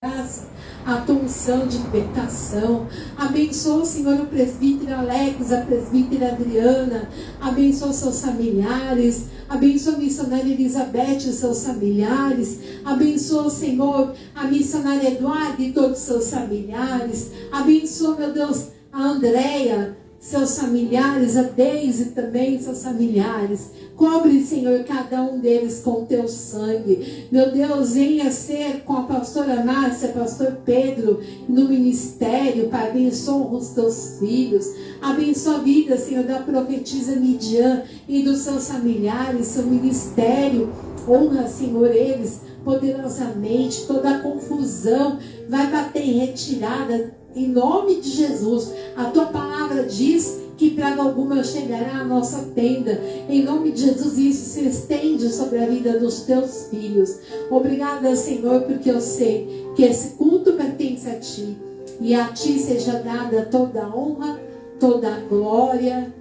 graça, a tua unção de libertação. Abençoa, Senhor, o presbítero Alex, a presbítera Adriana. Abençoa seus familiares. Abençoa a missionária Elizabeth e seus familiares. Abençoa, Senhor, a missionária Eduardo e todos os seus familiares. Abençoa, meu Deus, a Andréia, seus familiares, a Deise também, seus familiares. Cobre, Senhor, cada um deles com o teu sangue. Meu Deus, venha ser com a pastora Márcia, pastor Pedro, no ministério, Pai. Abençoa os teus filhos. Abençoa a vida, Senhor, da profetisa Midian e dos seus familiares, seu ministério. Honra, Senhor, eles poderosamente. Toda a confusão vai bater em retirada, em nome de Jesus. A tua palavra diz que praga alguma chegará à nossa tenda. Em nome de Jesus, isso se estende sobre a vida dos teus filhos. Obrigada, Senhor, porque eu sei que esse culto pertence a ti. E a ti seja dada toda a honra, toda a glória,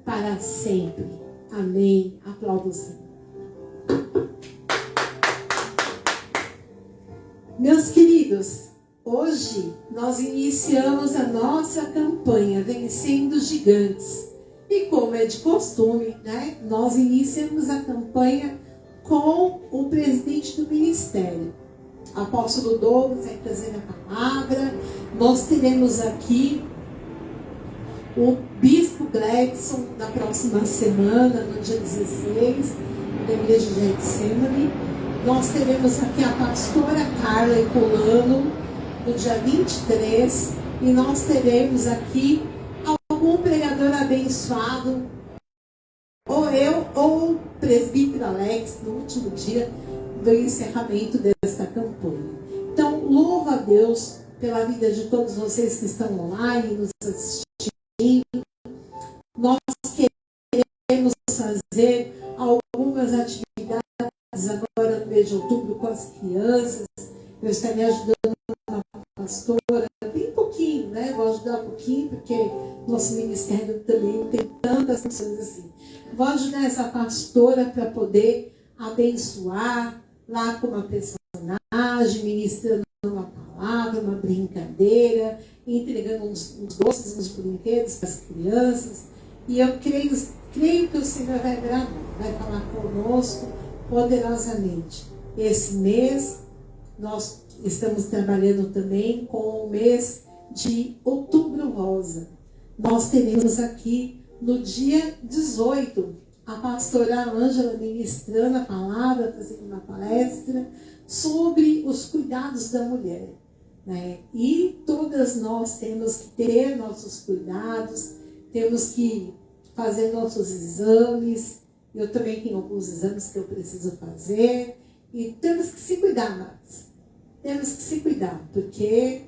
para sempre. Amém. Aplauda o Senhor. Meus queridos, hoje nós iniciamos a nossa campanha Vencendo Gigantes. E como é de costume, né, nós iniciamos a campanha com o presidente do ministério. Apóstolo Douglas vai trazer a palavra. Nós teremos aqui o Bispo Gledson na próxima semana, no dia 16, da Igreja de Getsemane. Nós teremos aqui a pastora Carla Ecolano, no dia 23, e nós teremos aqui algum pregador abençoado, ou eu, ou o presbítero Alex, no último dia do encerramento desta campanha. Então, louva a Deus pela vida de todos vocês que estão online, nos assistindo. Nós queremos fazer algumas atividades agora no mês de outubro com as crianças. Eu estarei ajudando a pastora, bem pouquinho, né? Vou ajudar um pouquinho, porque nosso ministério também não tem tantas funções assim. Vou ajudar essa pastora para poder abençoar lá com uma personagem, ministrando uma palavra, uma brincadeira, entregando uns doces, uns brinquedos para as crianças. E eu creio que o Senhor vai falar conosco poderosamente. Esse mês nós estamos trabalhando também com o mês de Outubro Rosa. Nós teremos aqui no dia 18 a pastora Ângela ministrando a palavra, fazendo uma palestra sobre os cuidados da mulher, né? E todas nós temos que ter nossos cuidados, temos que fazer nossos exames. Eu também tenho alguns exames que eu preciso fazer. E temos que se cuidar mais. Temos que se cuidar, porque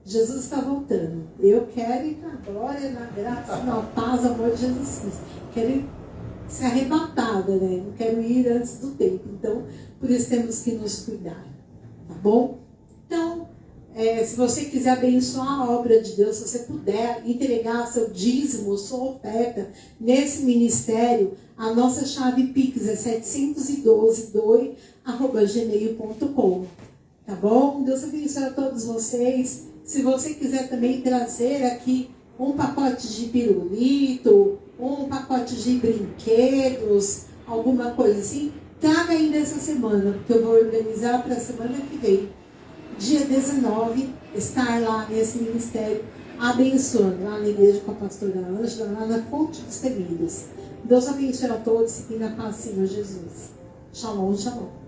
Jesus está voltando. Eu quero ir na glória, na graça, na paz, amor de Jesus Cristo. Quero ser arrebatada, né? Não quero ir antes do tempo. Então, por isso temos que nos cuidar. Tá bom? Então, se você quiser abençoar a obra de Deus, se você puder entregar seu dízimo, sua oferta nesse ministério, a nossa chave Pix é 712.gmail.com. Tá bom? Deus abençoe a todos vocês. Se você quiser também trazer aqui um pacote de pirulito, um pacote de brinquedos, alguma coisa assim, traga ainda essa semana, porque eu vou organizar para a semana que vem. Dia 19, estar lá nesse ministério, abençoando, lá na igreja com a pastora Ângela, lá na Fonte dos Temidos. Deus abençoe a todos e na paz do Senhor Jesus. Shalom, shalom.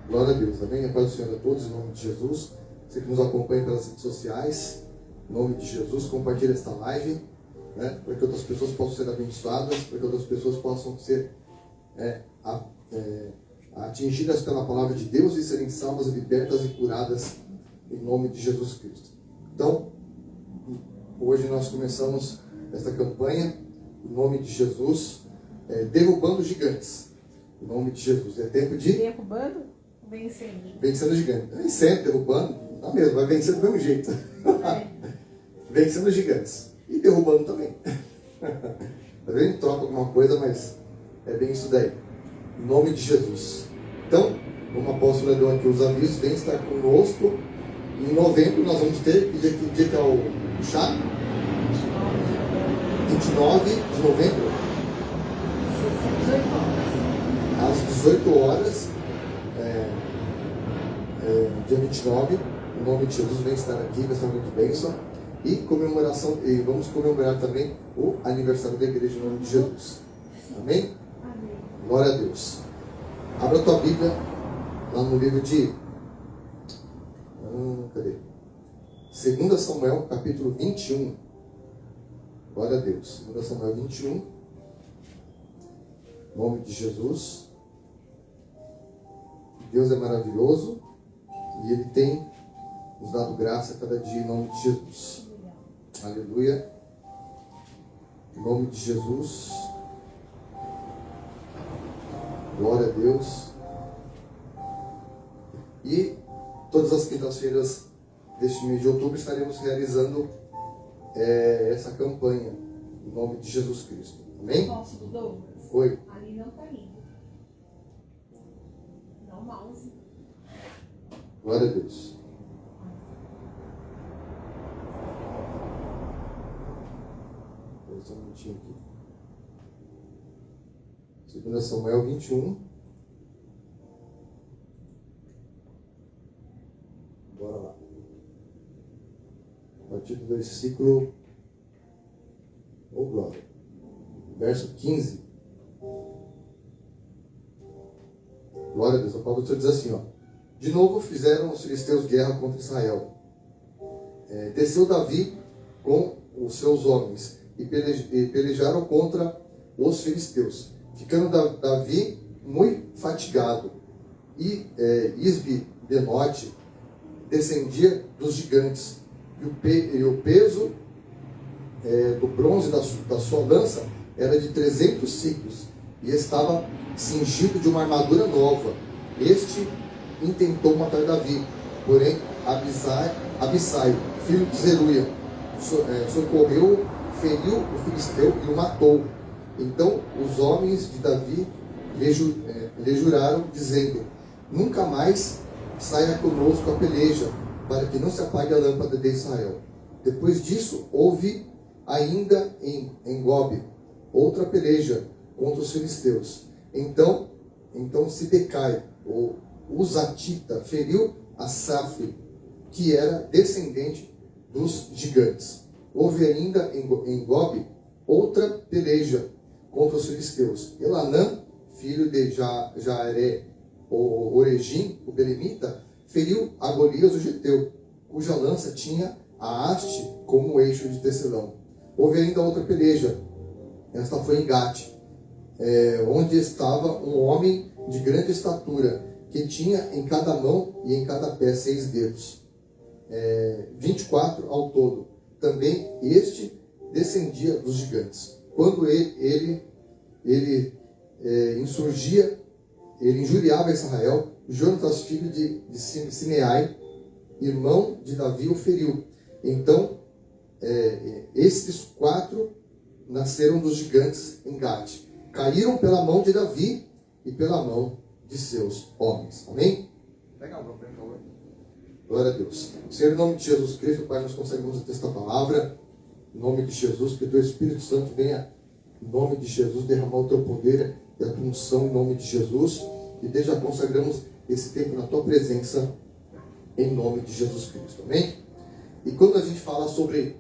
Glória a Deus, amém? A paz do Senhor a todos, em nome de Jesus. Você que nos acompanha pelas redes sociais, em nome de Jesus, compartilhe esta live, né, para que outras pessoas possam ser abençoadas, para que outras pessoas possam ser atingidas pela palavra de Deus e serem salvas, libertas e curadas em nome de Jesus Cristo. Então, hoje nós começamos esta campanha, em nome de Jesus, derrubando gigantes. Em nome de Jesus. É tempo de... Derrubando? Vencendo. Vencendo gigantes. Vencendo, derrubando, não mesmo, vai vencer do mesmo jeito. vencendo gigantes e derrubando também. Às vezes a gente troca alguma coisa, mas é bem isso daí. Em nome de Jesus. Então, como o apóstolo deu aqui os avisos, vem estar conosco. Em novembro nós vamos ter, que dia que é o chá? 29 de novembro. Às 18 horas, dia 29, em nome de Jesus, vem estar aqui, vai ser muito bênção. E vamos comemorar também o aniversário da igreja em nome de Jesus. Amém? Amém. Glória a Deus. Abra a tua Bíblia lá no livro de 2 Samuel, capítulo 21. Glória a Deus. 2 Samuel 21. Em nome de Jesus. Deus é maravilhoso e Ele tem nos dado graça a cada dia em nome de Jesus. Aleluia. Em nome de Jesus. Glória a Deus. E todas as quintas-feiras deste mês de outubro estaremos realizando essa campanha em nome de Jesus Cristo. Amém? Posso, Douglas? Oi. Ali não está indo. Dá o mouse. Glória a Deus. Só um minutinho aqui. 2 Samuel 21. Bora lá. A partir do versículo. Oh, glória. Verso 15. Glória a Deus. A palavra do Senhor diz assim, ó. De novo fizeram os filisteus guerra contra Israel. Desceu Davi com os seus homens e pelejaram contra os filisteus, ficando Davi muito fatigado. E Isbi-Benote descendia dos gigantes, e o peso do bronze da sua lança era de 300 ciclos, e estava cingido de uma armadura nova. Este intentou matar Davi, porém Abissai, filho de Zeruia, socorreu, feriu o filisteu e o matou. Então os homens de Davi lhe juraram, dizendo: nunca mais saia conosco a peleja, para que não se apague a lâmpada de Israel. Depois disso, houve ainda em Gobe outra peleja contra os filisteus. Então Sidecai, o Uzatita, feriu Asaf, que era descendente dos gigantes. Houve ainda em Gobe outra peleja contra os filisteus. Elanã, filho de Jaaré, o Oregim, o Belemita, feriu a Golias, o Geteu, cuja lança tinha a haste como eixo de tecelão. Houve ainda outra peleja. Esta foi em Gate, onde estava um homem de grande estatura, que tinha em cada mão e em cada pé 6 dedos. 24 ao todo. Também este descendia dos gigantes. Quando ele injuriava Israel, Jonatas, filho de Simeai, irmão de Davi, o feriu. Então, estes 4 nasceram dos gigantes em Gate. Caíram pela mão de Davi e pela mão de seus homens. Amém? Legal, por favor. Glória a Deus. Senhor, em nome de Jesus Cristo, Pai, nós conseguimos esta palavra. Em nome de Jesus, que o Teu Espírito Santo venha, em nome de Jesus, derramar o Teu poder e a Tua unção em nome de Jesus. E desde já consagramos esse tempo na Tua presença, em nome de Jesus Cristo. Amém? E quando a gente fala sobre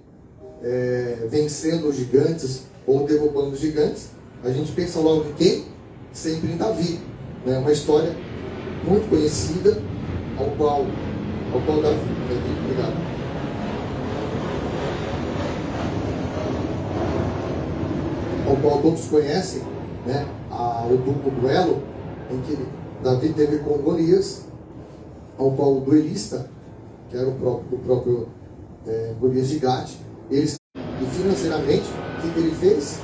vencendo os gigantes ou derrubando os gigantes, a gente pensa logo em quem? Sempre em Davi. Né? Uma história muito conhecida, ao qual Davi, obrigado. Ao qual todos conhecem, né? O duplo duelo em que Davi teve com Golias, ao qual o duelista, que era o próprio Golias de Gate, e financeiramente, o que ele fez?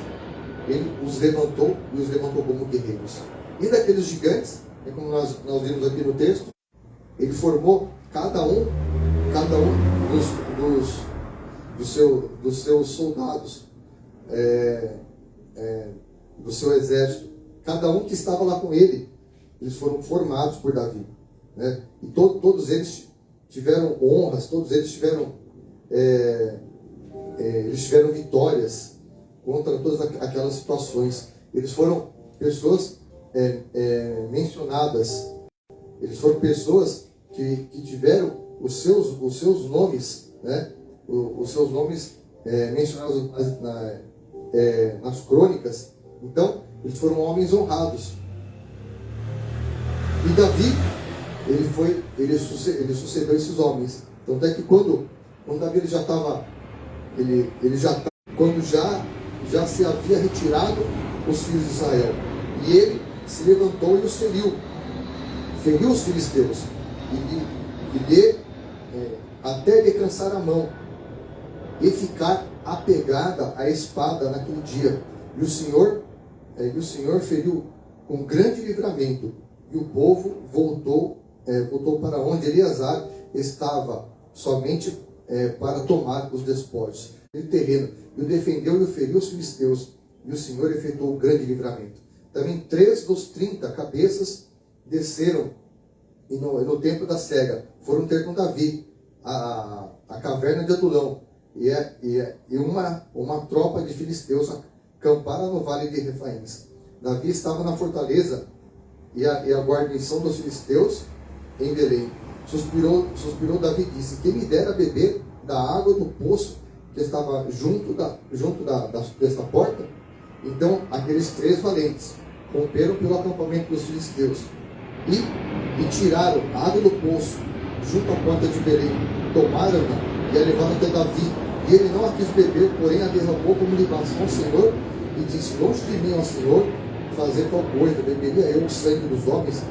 Ele os levantou e os levantou como guerreiros. E daqueles gigantes, como nós vimos aqui no texto, ele formou cada um dos seus soldados, do seu exército. Cada um que estava lá com ele, eles foram formados por Davi, né? E todos eles tiveram honras, todos eles tiveram vitórias contra todas aquelas situações. Eles foram pessoas mencionadas, eles foram pessoas que tiveram os seus nomes, né? Os seus nomes mencionados nas crônicas. Então, eles foram homens honrados. E Davi, ele sucedeu esses homens. Então, até que quando Davi quando já se havia retirado os filhos de Israel, e ele se levantou e os feriu os filisteus, até lhe cansar a mão e ficar apegada à espada naquele dia. E o Senhor feriu com grande livramento, e o povo voltou para onde Eleazar estava, somente para tomar os despojos do terreno. E o defendeu e o feriu os filisteus, e o Senhor efetuou um grande livramento. Também 3 dos 30 cabeças desceram e no tempo da cega foram ter com Davi a caverna de Adulão, e uma tropa de filisteus acampara no vale de Refaíns. Davi estava na fortaleza e a guarnição dos filisteus em Belém. Suspirou Davi e disse: quem me dera beber da água do poço que estava junto desta porta? Então aqueles 3 valentes romperam pelo acampamento dos filisteus e tiraram a água do poço junto à porta de Belém, tomaram-na e a levaram até Davi, e ele não a quis beber, porém a derramou como libação ao Senhor, e disse: longe de mim, ó Senhor, fazer tal coisa, beberia eu o sangue dos homens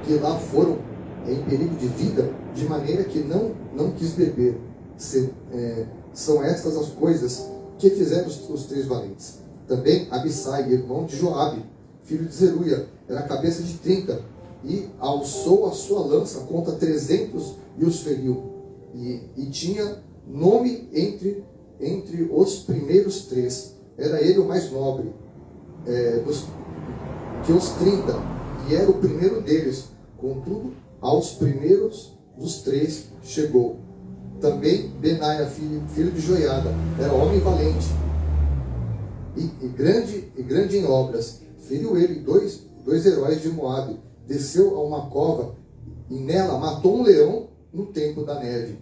que lá foram em perigo de vida, de maneira que não quis beber. São estas as coisas que fizeram os 3 valentes. Também Abissai, irmão de Joabe, filho de Zeruia, era a cabeça de 30, e alçou a sua lança contra 300 e os feriu. E tinha nome entre os primeiros 3. Era ele o mais nobre que os 30, e era o primeiro deles. Contudo, aos primeiros dos 3 chegou. Também Benaia, filho de Joiada, era homem valente e grande em obras. Feriu ele dois heróis de Moabe. Desceu a uma cova e nela matou um leão no tempo da neve.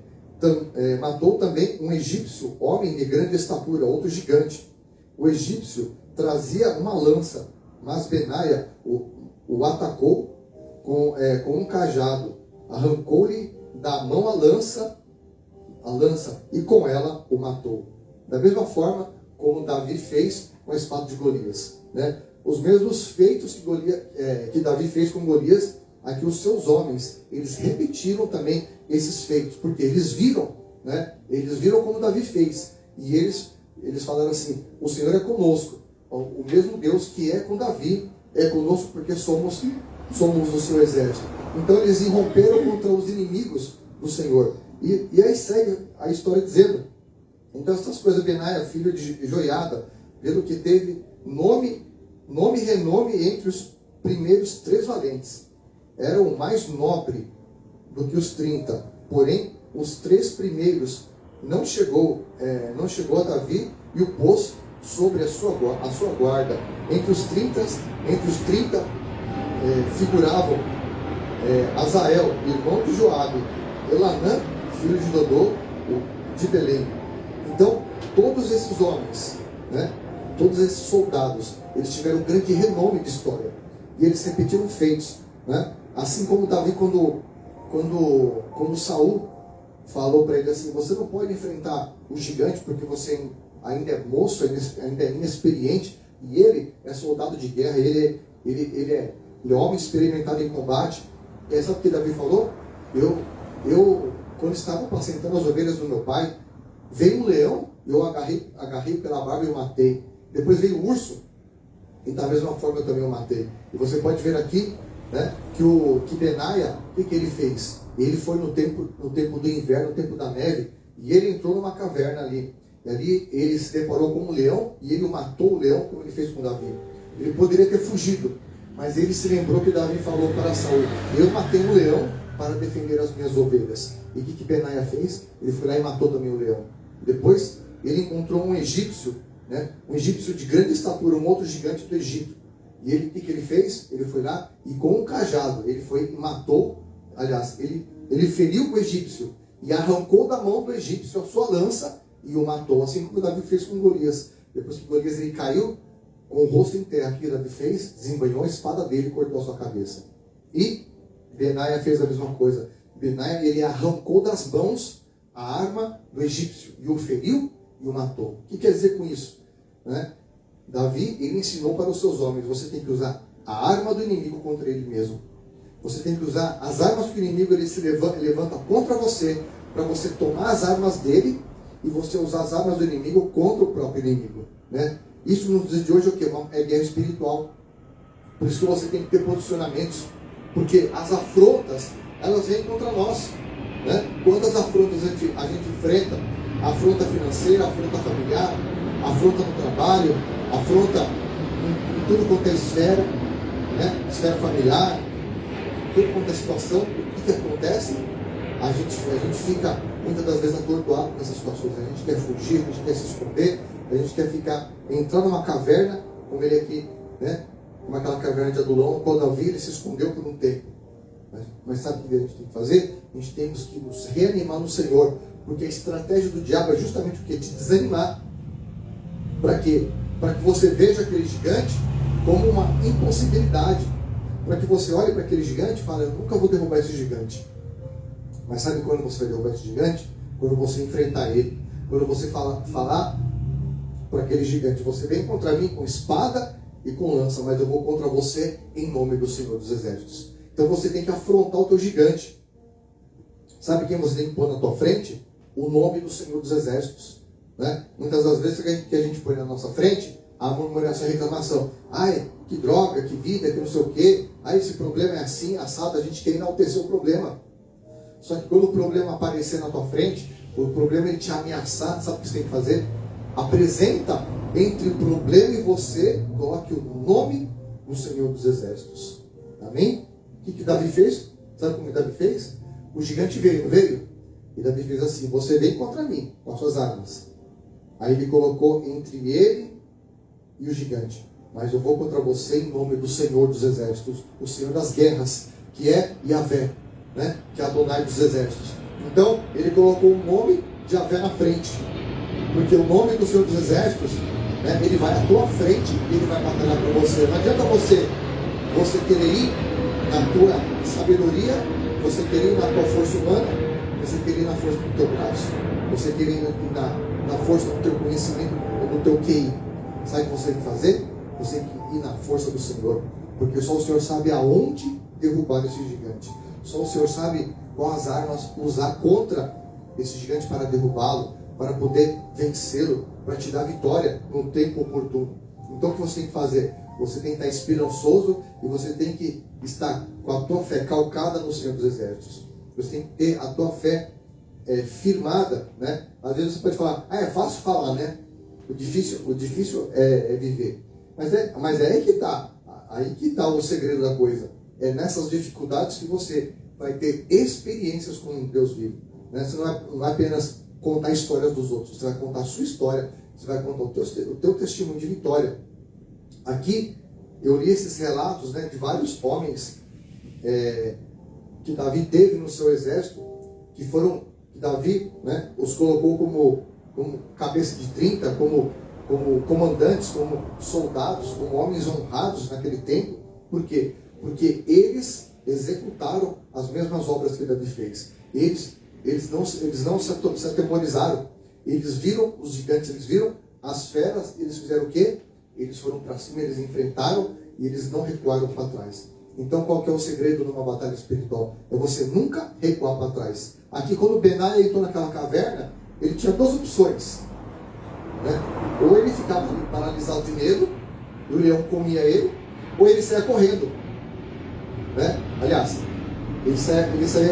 Matou também um egípcio, homem de grande estatura, outro gigante. O egípcio trazia uma lança, mas Benaia o atacou com um cajado. Arrancou-lhe da mão a lança e com ela o matou. Da mesma forma como Davi fez com a espada de Golias, né? Os mesmos feitos que Davi fez com Golias, aqui os seus homens, eles repetiram também esses feitos, porque eles viram, né? Eles viram como Davi fez, e eles falaram assim: o Senhor é conosco. O mesmo Deus que é com Davi é conosco, porque somos o seu exército. Então eles irromperam contra os inimigos do Senhor. E aí segue a história dizendo: então essas coisas, Benaia, filho de Joiada, vendo que teve nome e renome entre os primeiros 3 valentes, era o mais nobre do que os 30. Porém, os 3 primeiros não chegou a Davi, e o pôs sobre a sua guarda. Entre os 30 figuravam Azael, irmão de Joabe, Elanã, filho de Dodô, de Belém. Então, todos esses homens, né, todos esses soldados, eles tiveram um grande renome de história. E eles repetiram feitos, né? Assim como Davi, quando Saul falou para ele assim: você não pode enfrentar o gigante porque você ainda é moço, ainda é inexperiente, e ele é soldado de guerra, ele é homem experimentado em combate. E aí, sabe o que Davi falou? Eu quando estava apacentando as ovelhas do meu pai, veio um leão, eu agarrei pela barba e o matei. Depois veio o urso, e da mesma forma eu também o matei. E você pode ver aqui, né, que Benaia, o que ele fez? Ele foi no tempo do inverno, no tempo da neve, e ele entrou numa caverna ali. E ali ele se deparou com um leão e ele matou o leão, como ele fez com Davi. Ele poderia ter fugido, mas ele se lembrou que Davi falou para Saul: eu matei um leão para defender as minhas ovelhas. E o que Benaia fez? Ele foi lá e matou também o leão. Depois ele encontrou um egípcio, né? Um egípcio de grande estatura, um outro gigante do Egito. E ele, o que ele fez? Ele foi lá e com um cajado, ele foi e matou, aliás, ele feriu o egípcio e arrancou da mão do egípcio a sua lança e o matou, assim como Davi fez com Golias. Depois que Golias ele caiu com o rosto em terra, o que Davi fez? Desembanhou a espada dele e cortou a sua cabeça. E Benaia fez a mesma coisa. Benaia, ele arrancou das mãos a arma do egípcio e o feriu e o matou. O que quer dizer com isso? Né? Davi, ele ensinou para os seus homens: você tem que usar a arma do inimigo contra ele mesmo. Você tem que usar as armas que o inimigo ele se levanta contra você, para você tomar as armas dele e você usar as armas do inimigo contra o próprio inimigo. Né? Isso nos dias de hoje é o quê? É guerra espiritual. Por isso que você tem que ter posicionamentos, porque as afrontas, elas vêm contra nós. Né? Quantas afrontas a gente enfrenta? Afronta financeira, afronta familiar, afronta no trabalho, afronta em tudo quanto é esfera, né? Esfera familiar, tudo quanto é situação. O que acontece? A gente fica muitas das vezes atordoado com essas situações. A gente quer fugir, a gente quer se esconder, a gente quer entrar numa caverna, como ele aqui, né? Como aquela caverna de Adulão. Quando Davi ele se escondeu por um tempo. Mas sabe o que a gente tem que fazer? A gente tem que nos reanimar no Senhor, porque a estratégia do diabo é justamente o quê? Te desanimar. Para quê? Para que você veja aquele gigante como uma impossibilidade. Para que você olhe para aquele gigante e fale: eu nunca vou derrubar esse gigante. Mas sabe quando você vai derrubar esse gigante? Quando você enfrentar ele. Quando você falar para aquele gigante: você vem contra mim com espada e com lança, mas eu vou contra você em nome do Senhor dos Exércitos. Então você tem que afrontar o teu gigante. Sabe quem você tem que pôr na tua frente? O nome do Senhor dos Exércitos. Né? Muitas das vezes que a gente põe na nossa frente a murmuração, a reclamação: ai, que droga, que vida, que não sei o quê, ai, esse problema é assim, assado. A gente quer enaltecer o problema. Só que quando o problema aparecer na tua frente, o problema ele te ameaçar, sabe o que você tem que fazer? Apresenta entre o problema e você, coloque o nome do Senhor dos Exércitos. Amém? O que Davi fez? Sabe como Davi fez? O gigante veio, não veio? E Davi fez assim: você vem contra mim com as suas armas. Aí ele colocou entre ele e o gigante: mas eu vou contra você em nome do Senhor dos Exércitos, o Senhor das guerras, que é Yahvé, né? Que é Adonai dos Exércitos. Então ele colocou o nome de Yahvé na frente, porque o nome do Senhor dos Exércitos, né? Ele vai à tua frente e ele vai batalhar por você. Não adianta você querer ir na tua sabedoria, você querer ir na tua força humana, você querer ir na força do teu braço, você querer ir na força do teu conhecimento, do teu QI. Sabe o que você tem que fazer? Você tem que ir na força do Senhor, porque só o Senhor sabe aonde derrubar esse gigante. Só o Senhor sabe quais armas usar contra esse gigante para derrubá-lo, para poder vencê-lo, para te dar vitória no tempo oportuno. Então o que você tem que fazer? Você tem que estar esperançoso e você tem que estar com a tua fé calcada no Senhor dos Exércitos. Você tem que ter a tua fé firmada, né? Às vezes você pode falar: é fácil falar, né? O difícil é viver. Mas é aí que está o segredo da coisa. É nessas dificuldades que você vai ter experiências com Deus vivo. Né? Você não vai apenas contar histórias dos outros, você vai contar a sua história, você vai contar o teu testemunho de vitória. Aqui eu li esses relatos, né, de vários homens que Davi teve no seu exército, que Davi, né, os colocou como cabeça de 30, como comandantes, como soldados, como homens honrados naquele tempo. Por quê? Porque eles executaram as mesmas obras que Davi fez. Eles não se atemorizaram. Eles viram os gigantes, eles viram as feras, eles fizeram o quê? Eles foram para cima, eles enfrentaram e eles não recuaram para trás. Então qual que é o segredo numa batalha espiritual? É você nunca recuar para trás. Aqui quando Benaia entrou naquela caverna, ele tinha duas opções, né? Ou ele ficava paralisado de medo, e o leão comia ele, ou ele saía correndo, né? Aliás, ele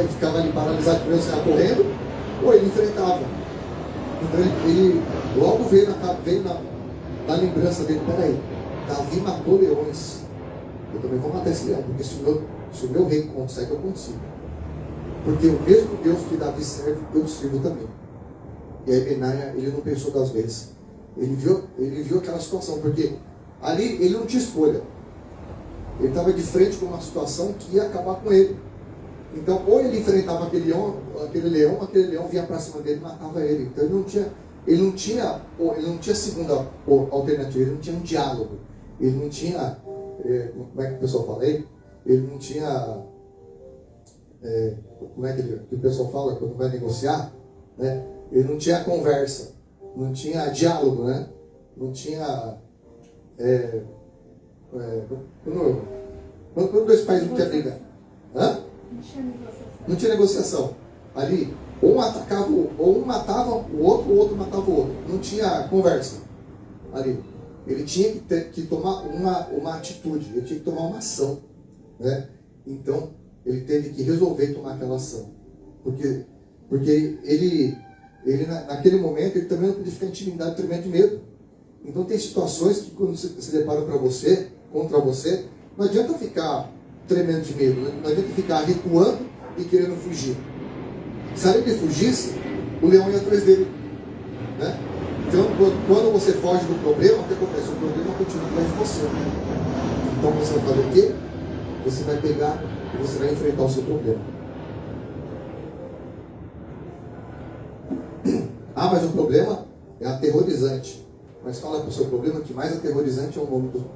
ficava ali paralisado de medo, saía correndo, ou ele enfrentava. Então Logo veio na lembrança dele, peraí, Davi matou leões, eu também vou matar esse leão, porque se o meu rei consegue, eu consigo. Porque o mesmo Deus que Davi serve, eu sirvo também. E aí Benaia, ele não pensou 2 vezes. Ele viu aquela situação, porque ali ele não tinha escolha. Ele estava de frente com uma situação que ia acabar com ele. Então, ou ele enfrentava aquele leão vinha para cima dele e matava ele. Então ele não tinha segunda alternativa, ele não tinha um diálogo. Ele não tinha, como é que o pessoal fala aí? Ele não tinha, como é que o pessoal fala quando vai negociar? Né? Ele não tinha conversa, não tinha diálogo, né? Não tinha, quando 2 países não querem brigar. Hã? Não tinha negociação. Ali, ou um matava o outro matava o outro. Não tinha conversa. Ali. Ele tinha que tomar uma atitude, ele tinha que tomar uma ação. Né? Então, ele teve que resolver tomar aquela ação. Porque ele naquele momento, ele também não podia ficar intimidado, tremendo de medo. Então, tem situações que quando se deparam contra você, não adianta ficar tremendo de medo, não adianta ficar recuando e querendo fugir. Se ele fugisse, o leão ia atrás dele. Né? Então, quando você foge do problema, o que acontece? O problema continua atrás de você. Então, você vai fazer o quê? Você vai pegar e você vai enfrentar o seu problema. Ah, mas o problema é aterrorizante. Mas fala para o seu problema que mais aterrorizante é o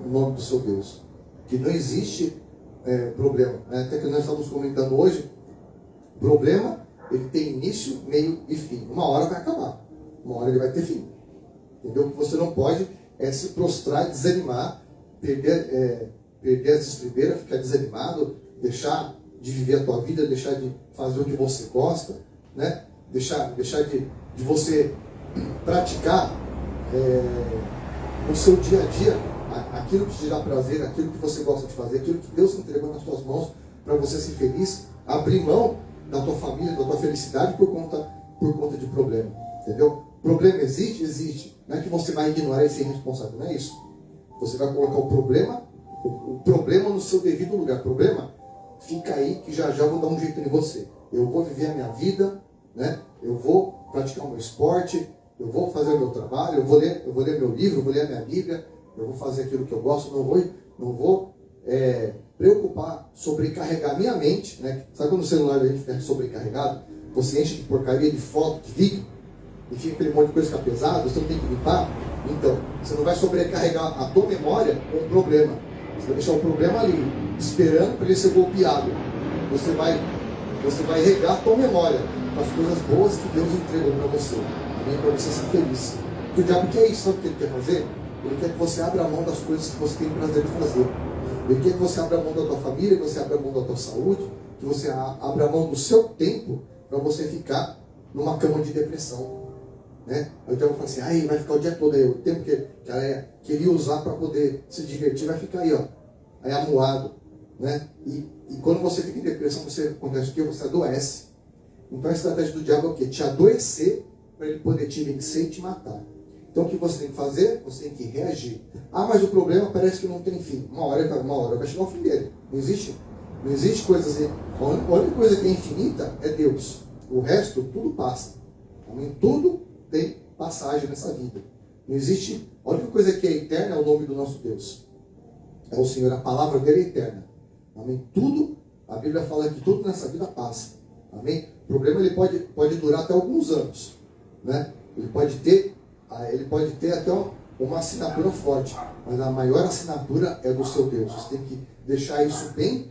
nome do seu Deus. Que não existe problema. Até que nós estamos comentando hoje, problema, ele tem início, meio e fim. Uma hora vai acabar. Uma hora ele vai ter fim. Entendeu? O que você não pode é se prostrar, desanimar, perder as estribeiras, ficar desanimado, deixar de viver a tua vida, deixar de fazer o que você gosta, né? deixar de você praticar no seu dia a dia aquilo que te dá prazer, aquilo que você gosta de fazer, aquilo que Deus entregou nas suas mãos para você ser feliz, abrir mão da tua família, da tua felicidade por conta de problema. Entendeu? Problema existe. Não é que você vai ignorar e ser responsável, não é isso. Você vai colocar o problema no seu devido lugar. Problema, fica aí que já vou dar um jeito em você. Eu vou viver a minha vida, né? Eu vou praticar o meu esporte, eu vou fazer o meu trabalho, eu vou ler meu livro, eu vou ler a minha Bíblia, eu vou fazer aquilo que eu gosto, não vou preocupar, sobrecarregar minha mente, né? Sabe quando o celular a gente fica sobrecarregado? Você enche de porcaria, de foto, de vídeo, e fica aquele monte de coisa que fica pesado, você não tem que limpar. Então, você não vai sobrecarregar a tua memória com o problema. Você vai deixar o problema ali, esperando para ele ser golpeado. Você vai regar a tua memória com as coisas boas que Deus entregou para você. Para você ser feliz. Porque o diabo quer isso, sabe o que ele quer fazer? Ele quer que você abra mão das coisas que você tem prazer de fazer. Ele quer que você abra mão da tua família, que você abra mão da tua saúde, que você abra mão do seu tempo para você ficar numa cama de depressão. Né? Aí o diabo fala assim, vai ficar o dia todo aí, o tempo que ela queria usar para poder se divertir, vai ficar aí, ó, aí amuado. Né? E quando você fica em depressão, acontece o quê? Você adoece. Então a estratégia do diabo é o quê? Te adoecer para ele poder te vencer e te matar. Então o que você tem que fazer? Você tem que reagir. Ah, mas o problema parece que não tem fim. Uma hora vai chegar ao fim dele. Não existe coisa assim. A única coisa que é infinita é Deus. O resto, tudo passa. Tudo tem passagem nessa vida. Não existe. A única coisa que é eterna é o nome do nosso Deus. É o Senhor, a palavra dele é eterna. Amém? Tudo, a Bíblia fala que tudo nessa vida passa. Amém? O problema ele pode durar até alguns anos. Né? Ele pode ter até uma assinatura forte, mas a maior assinatura é do seu Deus. Você tem que deixar isso bem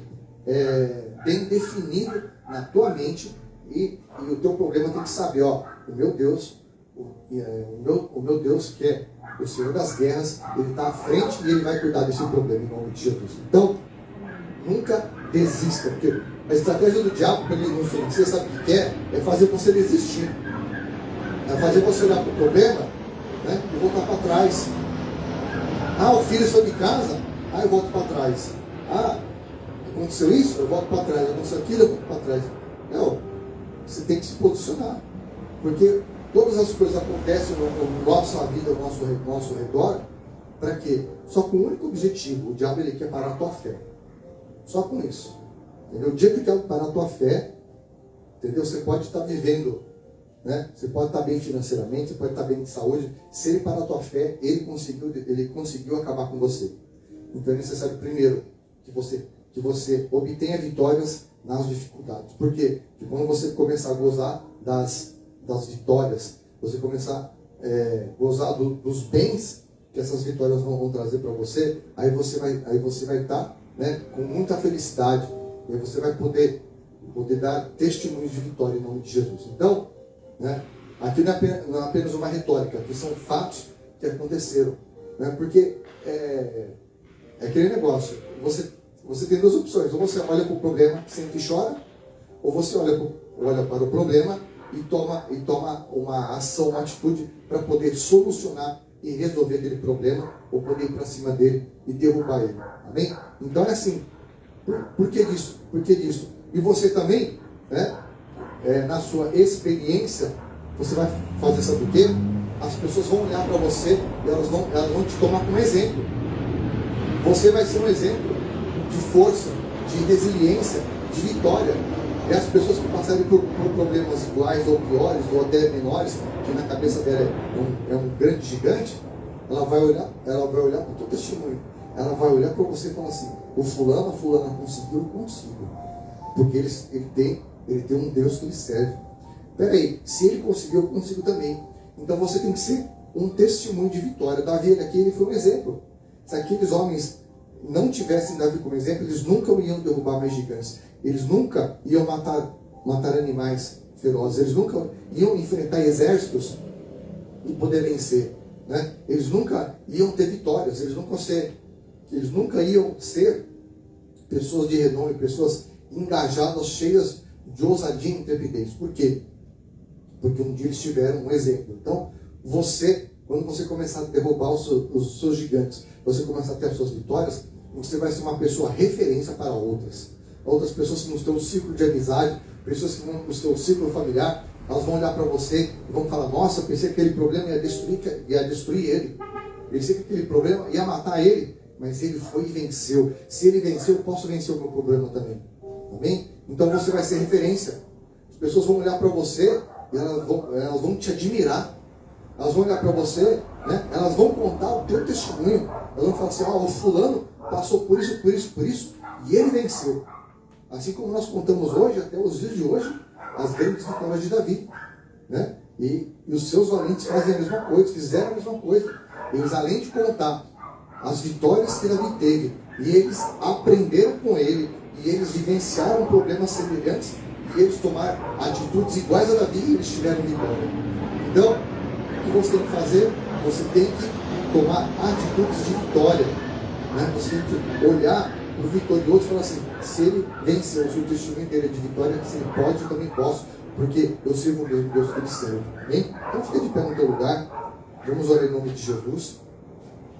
definido na tua mente e o teu problema tem que saber, ó, o meu Deus, o meu Deus que é o Senhor das guerras, ele está à frente e ele vai cuidar desse problema em nome de Jesus. Então, nunca desista, porque a estratégia do diabo para ele não vencer, sabe o que quer? É fazer você desistir. É fazer você olhar para o problema, né, e voltar para trás. Ah, o filho saiu de casa, eu volto para trás. Ah, aconteceu isso, eu volto para trás. Aconteceu aquilo, eu volto para trás. Não, você tem que se posicionar. Porque todas as coisas acontecem na nossa vida, no nosso redor, para quê? Só com um único objetivo. O diabo, ele quer parar a tua fé. Só com isso. Entendeu? O dia que ele quer parar a tua fé, entendeu? Você pode estar vivendo, né? Você pode estar bem financeiramente, você pode estar bem de saúde. Se ele parar a tua fé, ele conseguiu acabar com você. Então é necessário primeiro que você obtenha vitórias nas dificuldades. Por quê? Porque quando você começar a gozar das vitórias, você começar a gozar dos bens que essas vitórias vão trazer para você, aí você vai estar, né, com muita felicidade. E aí você vai poder dar testemunhos de vitória em nome de Jesus. Então, né, aqui não é apenas uma retórica, aqui são fatos que aconteceram. Né, porque é aquele negócio, você tem duas opções: ou você olha para o problema, sente e chora, ou você olha para o problema e toma uma ação, uma atitude para poder solucionar e resolver aquele problema, ou poder ir para cima dele e derrubar ele. Amém? Então é assim. Por que disso? Por que disso? E você também, né, na sua experiência, você vai fazer, sabe o quê? As pessoas vão olhar para você e elas vão te tomar como exemplo. Você vai ser um exemplo de força, de resiliência, de vitória. E as pessoas que passarem por problemas iguais ou piores, ou até menores, que na cabeça dela é um grande gigante, ela vai olhar para o teu testemunho. Ela vai olhar para você e falar assim: o fulano, a fulana conseguiu, eu consigo. Porque ele tem um Deus que ele serve. Peraí, se ele conseguiu, eu consigo também. Então você tem que ser um testemunho de vitória. Davi, ele foi um exemplo. Se aqueles homens não tivessem Davi como exemplo, eles nunca iam derrubar mais gigantes. Eles nunca iam matar animais ferozes. Eles nunca iam enfrentar exércitos e poder vencer. Né? Eles nunca iam ter vitórias. Eles nunca iam ser pessoas de renome, pessoas engajadas, cheias de ousadia e intrepidez. Por quê? Porque um dia eles tiveram um exemplo. Então, quando você começar a derrubar os seus gigantes, você começar a ter as suas vitórias, você vai ser uma pessoa referência para outras. Outras pessoas que no seu ciclo de amizade, pessoas que vão no seu ciclo familiar, elas vão olhar para você e vão falar: nossa, eu pensei que aquele problema ia destruir ele. Pensei que aquele problema ia matar ele, mas ele foi e venceu. Se ele venceu, eu posso vencer o meu problema também. Amém? Então você vai ser referência. As pessoas vão olhar para você e elas vão te admirar. Elas vão olhar para você, né? Elas vão contar o teu testemunho. Elas vão falar assim: o fulano passou por isso, e ele venceu. Assim como nós contamos hoje, até os dias de hoje, as grandes vitórias de Davi. Né? E os seus valentes fazem a mesma coisa, fizeram a mesma coisa. Eles, além de contar as vitórias que Davi teve, e eles aprenderam com ele, e eles vivenciaram problemas semelhantes, e eles tomaram atitudes iguais a Davi, e eles tiveram vitória. Então, o que você tem que fazer? Você tem que tomar atitudes de vitória. Né? Você tem que olhar para o vitorioso e falar assim: se ele venceu, se o testemunho dele é de vitória, se ele pode, eu também posso, porque eu sirvo o mesmo Deus que ele serve. Amém? Então fica de pé no teu lugar, vamos orar em nome de Jesus,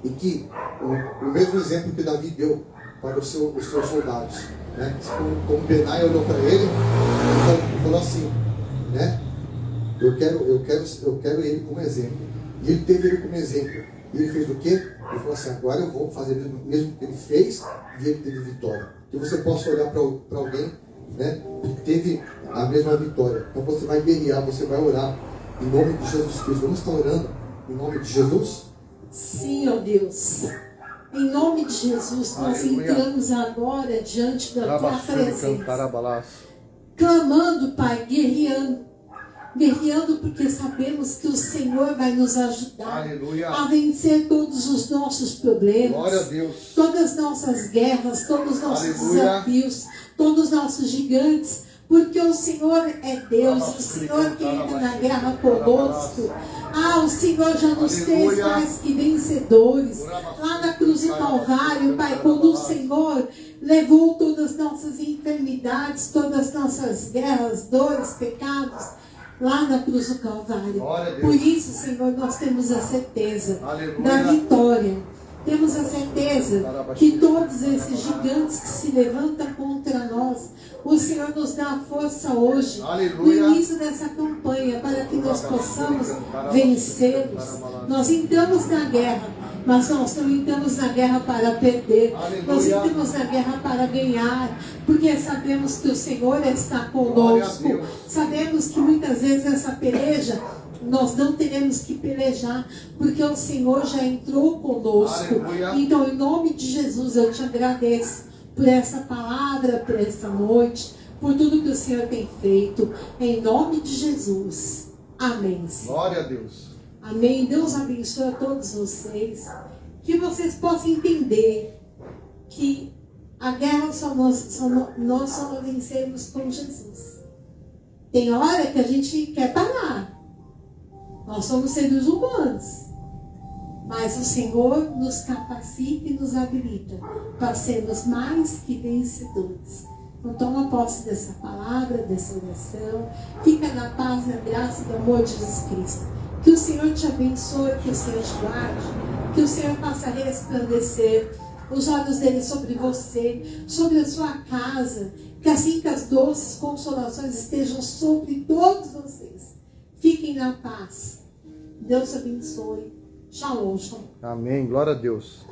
e que o mesmo exemplo que Davi deu para os seus soldados, né? Como Benai olhou para ele e falou assim, né? Eu quero ele como exemplo. E ele teve ele como exemplo. E ele fez o quê? Ele falou assim: agora eu vou fazer o mesmo que ele fez, e ele teve vitória. Que você possa olhar para alguém, né, que teve a mesma vitória. Então você vai guerrear, você vai orar em nome de Jesus Cristo. Vamos estar orando em nome de Jesus? Sim, ó Deus. Em nome de Jesus, nós entramos agora diante da tua presença. Clamando, Pai, guerreando porque sabemos que o Senhor vai nos ajudar a vencer todos os nossos problemas, todas as nossas guerras, todos os nossos desafios, todos os nossos gigantes, porque o Senhor é Deus, o Senhor que entra na guerra conosco. O Senhor já nos fez mais que vencedores. Lá na cruz do Calvário, Pai, quando o Senhor levou todas as nossas enfermidades, todas as nossas guerras, dores, pecados, lá na cruz do Calvário. Por isso, Senhor, nós temos a certeza da vitória. temos a certeza que todos esses gigantes que se levantam contra nós, o Senhor nos dá a força hoje, no início dessa campanha, para que nós possamos vencê-los. Nós entramos na guerra, mas nós não entramos na guerra para perder. Nós entramos na guerra para ganhar, porque sabemos que o Senhor está conosco. Sabemos que muitas vezes essa peleja nós não teremos que pelejar, porque o Senhor já entrou conosco. Então, em nome de Jesus, eu te agradeço por essa palavra, por essa noite, por tudo que o Senhor tem feito. Em nome de Jesus. Amém. Glória a Deus. Amém. Deus abençoe a todos vocês. Que vocês possam entender que a guerra nós só vencemos com Jesus. Tem hora que a gente quer parar. Nós somos seres humanos. Mas o Senhor nos capacita e nos habilita para sermos mais que vencedores. Então toma posse dessa palavra, dessa oração. Fica na paz, na graça e no amor de Jesus Cristo. Que o Senhor te abençoe, que o Senhor te guarde, que o Senhor faça resplandecer os olhos dele sobre você, sobre a sua casa. Que assim que as doces consolações estejam sobre todos vocês. Fiquem na paz. Deus abençoe. Shalom, shalom. Amém. Glória a Deus.